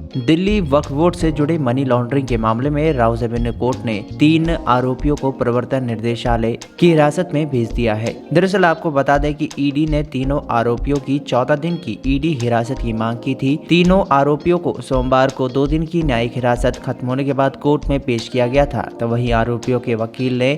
Delhi Waqf board से जुड़े money laundering के मामले में राउस एवेन्यू कोर्ट ने 3 आरोपियों को प्रवर्तन निर्देशालय की हिरासत में भेज दिया है। दरअसल आपको बता दें कि ईडी ने तीनों आरोपियों की 14 दिन की ईडी हिरासत की मांग की थी। तीनों आरोपियों को सोमवार को 2 दिन की न्यायिक हिरासत खत्म होने के बाद कोर्ट में पेश किया गया था। तो वहीं आरोपियों के वकील ने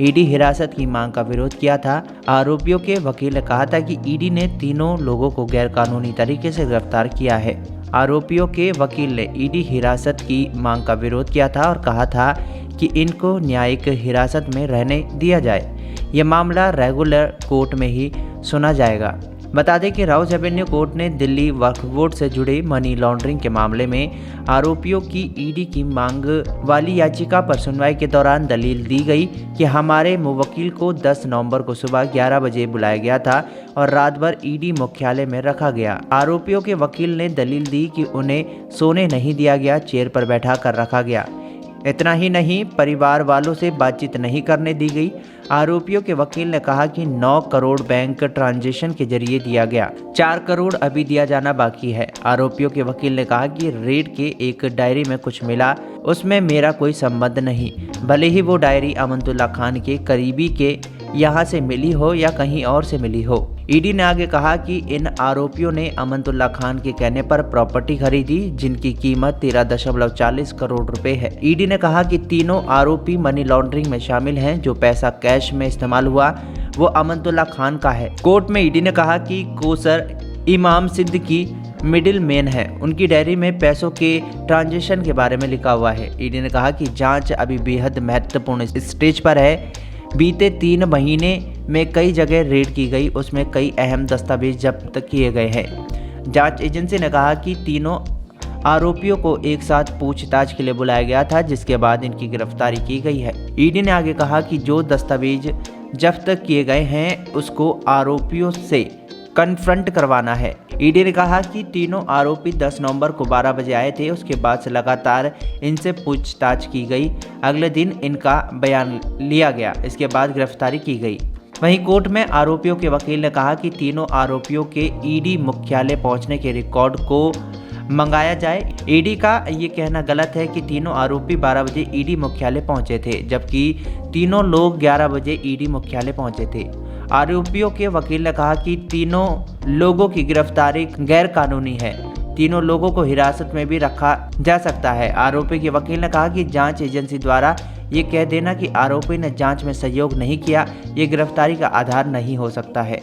ईडी हिरासत की मांग का विरोध किया था। आरोपियों के वकील ने कहा था कि ईडी ने तीनों लोगों को गैरकानूनी तरीके से गिरफ्तार किया है। आरोपियों के वकील ने ईडी हिरासत की मांग का विरोध किया था और कहा था कि इनको न्यायिक हिरासत में रहने दिया जाए। यह मामला रेगुलर कोर्ट में ही सुना जाएगा। बता दें कि राउस एवेन्यू कोर्ट ने दिल्ली वक्फ बोर्ड से जुड़े मनी लॉन्ड्रिंग के मामले में आरोपियों की ईडी की मांग वाली याचिका पर सुनवाई के दौरान दलील दी गई कि हमारे मुवक्किल को 10 नवंबर को सुबह 11 बजे बुलाया गया था और रात भर ईडी मुख्यालय में रखा गया। आरोपियों के वकील ने दलील दी कि उन्हें सोने नहीं दिया गया, चेयर पर बैठा कर रखा गया। इतना ही नहीं, परिवार वालों से बातचीत नहीं करने दी गई। आरोपियों के वकील ने कहा कि 9 करोड़ बैंक ट्रांजैक्शन के जरिए दिया गया, 4 करोड़ अभी दिया जाना बाकी है। आरोपियों के वकील ने कहा कि रेड के एक डायरी में कुछ मिला, उसमें मेरा कोई संबंध नहीं, भले ही वो डायरी अमनतुल्ला खान के करीबी के यहाँ से मिली हो या कहीं और से मिली हो। ईडी ने आगे कहा कि इन आरोपियों ने अमनतुल्ला खान के कहने पर प्रॉपर्टी खरीदी जिनकी कीमत 13.40 करोड़ रुपए है। ईडी ने कहा कि तीनों आरोपी मनी लॉन्ड्रिंग में शामिल हैं। जो पैसा कैश में इस्तेमाल हुआ वो अमनतुल्ला खान का है। कोर्ट में ईडी ने कहा कि कोसर इमाम सिद्दीकी मिडिल मैन है। उनकी डायरी में पैसों के ट्रांजैक्शन के बारे में लिखा हुआ है। ईडी ने कहा कि जांच अभी बेहद महत्वपूर्ण स्टेज पर है। बीते 3 महीने में कई जगह रेड की गई, उसमें कई अहम दस्तावेज जब्त किए गए हैं। जांच एजेंसी ने कहा कि तीनों आरोपियों को एक साथ पूछताछ के लिए बुलाया गया था, जिसके बाद इनकी गिरफ्तारी की गई है। ईडी ने आगे कहा कि जो दस्तावेज जब्त किए गए हैं उसको आरोपियों से कन्फ्रंट करवाना है। ईडी ने कहा कि तीनों आरोपी 10 नवंबर को 12 बजे आए थे। उसके बाद से लगातार इनसे पूछताछ की गई। अगले दिन इनका बयान लिया गया, इसके बाद गिरफ्तारी की गई। वहीं कोर्ट में आरोपियों के वकील ने कहा कि तीनों आरोपियों के ईडी मुख्यालय पहुंचने के रिकॉर्ड को मंगाया जाए। ईडी का ये कहना गलत है कि तीनों आरोपी 12 बजे ईडी मुख्यालय पहुंचे थे, जबकि तीनों लोग 11 बजे ईडी मुख्यालय पहुंचे थे। आरोपियों के वकील ने कहा कि तीनों लोगों की गिरफ्तारी गैर कानूनी है। तीनों लोगों को हिरासत में भी रखा जा सकता है। आरोपी के वकील ने कहा कि जांच एजेंसी द्वारा ये कह देना कि आरोपी ने जांच में सहयोग नहीं किया, ये गिरफ्तारी का आधार नहीं हो सकता है।